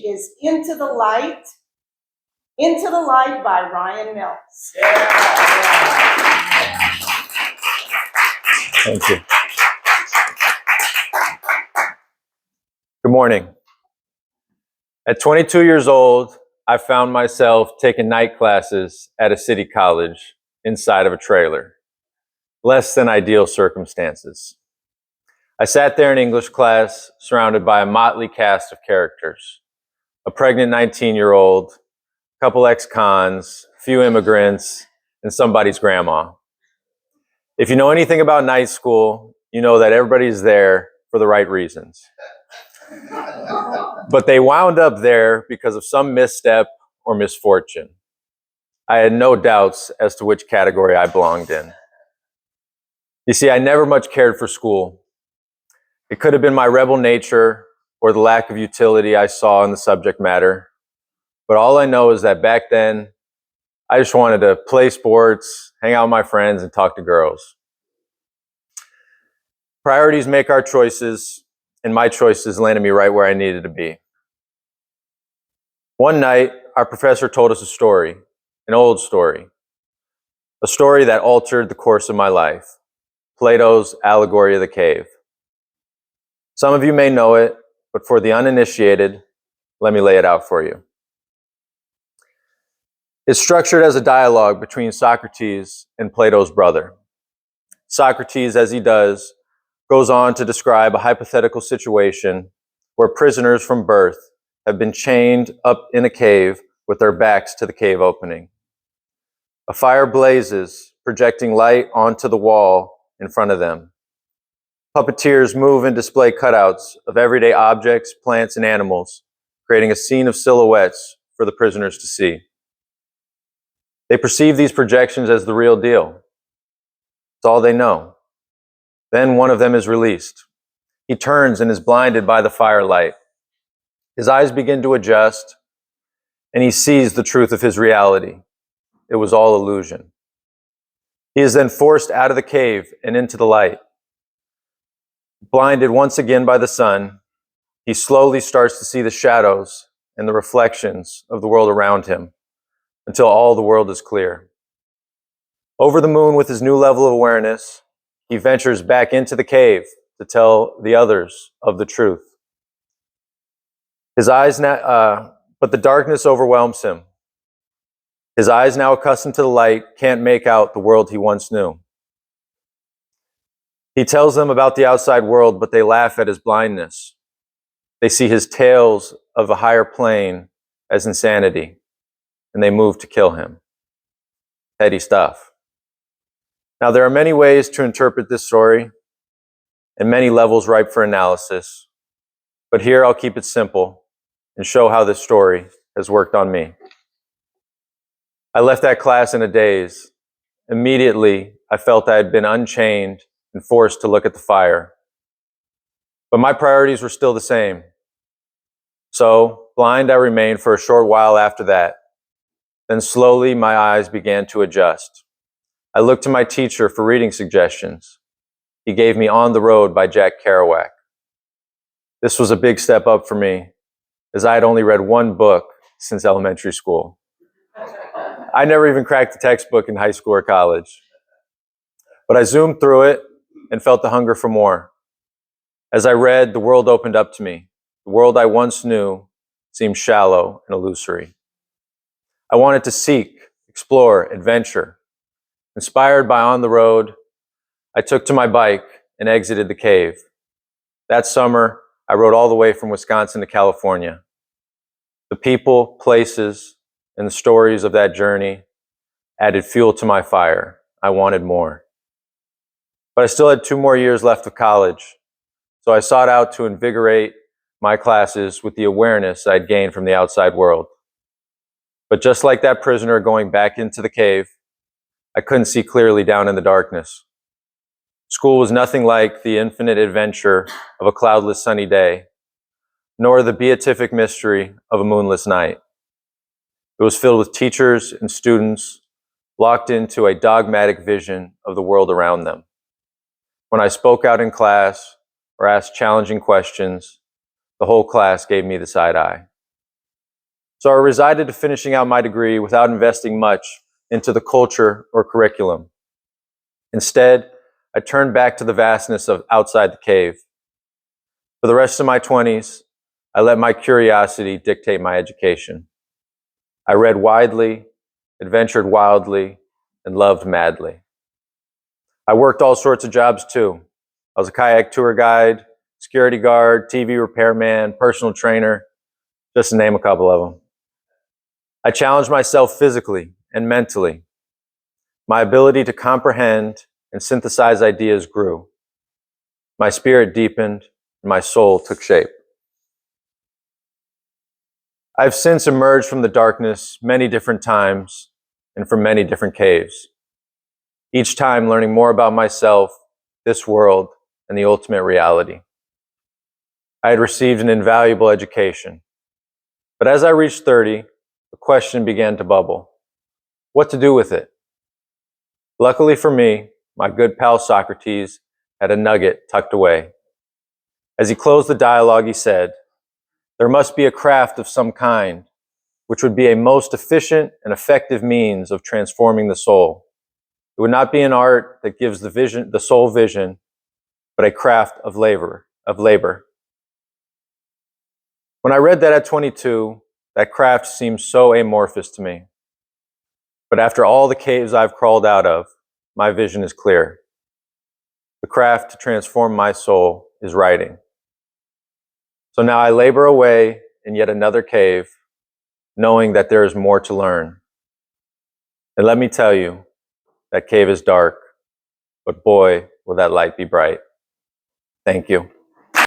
is Into the Light by Ryan Mills. Thank you. Good morning. At 22 years old, I found myself taking night classes at a city college inside of a trailer. Less than ideal circumstances. I sat there in English class, surrounded by a motley cast of characters. A pregnant 19-year-old, a couple ex-cons, a few immigrants, and somebody's grandma. If you know anything about night school, you know that everybody's there for the right reasons. But they wound up there because of some misstep or misfortune. I had no doubts as to which category I belonged in. You see, I never much cared for school. It could have been my rebel nature or the lack of utility I saw in the subject matter. But all I know is that back then, I just wanted to play sports, hang out with my friends, and talk to girls. Priorities make our choices, and my choices landed me right where I needed to be. One night, our professor told us a story, an old story, a story that altered the course of my life, Plato's Allegory of the Cave. Some of you may know it, but for the uninitiated, let me lay it out for you. It's structured as a dialogue between Socrates and Plato's brother. Socrates, as he does, goes on to describe a hypothetical situation where prisoners from birth have been chained up in a cave with their backs to the cave opening. A fire blazes, projecting light onto the wall in front of them. Puppeteers move and display cutouts of everyday objects, plants, and animals, creating a scene of silhouettes for the prisoners to see. They perceive these projections as the real deal. It's all they know. Then one of them is released. He turns and is blinded by the firelight. His eyes begin to adjust, and he sees the truth of his reality. It was all illusion. He is then forced out of the cave and into the light. Blinded once again by the sun, he slowly starts to see the shadows and the reflections of the world around him until all the world is clear. Over the moon with his new level of awareness, he ventures back into the cave to tell the others of the truth. But the darkness overwhelms him. His eyes, now accustomed to the light, can't make out the world he once knew. He tells them about the outside world, but they laugh at his blindness. They see his tales of a higher plane as insanity, and they move to kill him. Heady stuff. Now, there are many ways to interpret this story, and many levels ripe for analysis. But here I'll keep it simple and show how this story has worked on me. I left that class in a daze. Immediately, I felt I had been unchained and forced to look at the fire. But my priorities were still the same. So, blind I remained for a short while after that. Then slowly my eyes began to adjust. I looked to my teacher for reading suggestions. He gave me On the Road by Jack Kerouac. This was a big step up for me, as I had only read one book since elementary school. I never even cracked the textbook in high school or college. But I zoomed through it and felt the hunger for more. As I read, the world opened up to me. The world I once knew seemed shallow and illusory. I wanted to seek, explore, adventure. Inspired by On the Road, I took to my bike and exited the cave. That summer, I rode all the way from Wisconsin to California. The people, places, and the stories of that journey added fuel to my fire. I wanted more. But I still had 2 more years left of college, so I sought out to invigorate my classes with the awareness I'd gained from the outside world. But just like that prisoner going back into the cave, I couldn't see clearly down in the darkness. School was nothing like the infinite adventure of a cloudless sunny day, nor the beatific mystery of a moonless night. It was filled with teachers and students locked into a dogmatic vision of the world around them. When I spoke out in class or asked challenging questions, the whole class gave me the side eye. So I resided to finishing out my degree without investing much into the culture or curriculum. Instead, I turned back to the vastness of outside the cave. For the rest of my 20s, I let my curiosity dictate my education. I read widely, adventured wildly, and loved madly. I worked all sorts of jobs too. I was a kayak tour guide, security guard, TV repairman, personal trainer, just to name a couple of them. I challenged myself physically and mentally. My ability to comprehend and synthesize ideas grew. My spirit deepened, and my soul took shape. I've since emerged from the darkness many different times and from many different caves, each time learning more about myself, this world, and the ultimate reality. I had received an invaluable education, but as I reached 30, a question began to bubble. What to do with it? Luckily for me, my good pal Socrates had a nugget tucked away. As he closed the dialogue, he said, "There must be a craft of some kind, which would be a most efficient and effective means of transforming the soul. It would not be an art that gives the soul vision, but a craft of labor. When I read that at 22, that craft seemed so amorphous to me. But after all the caves I've crawled out of, my vision is clear. The craft to transform my soul is writing. So now I labor away in yet another cave, knowing that there is more to learn. And let me tell you, that cave is dark, but boy, will that light be bright." Thank you.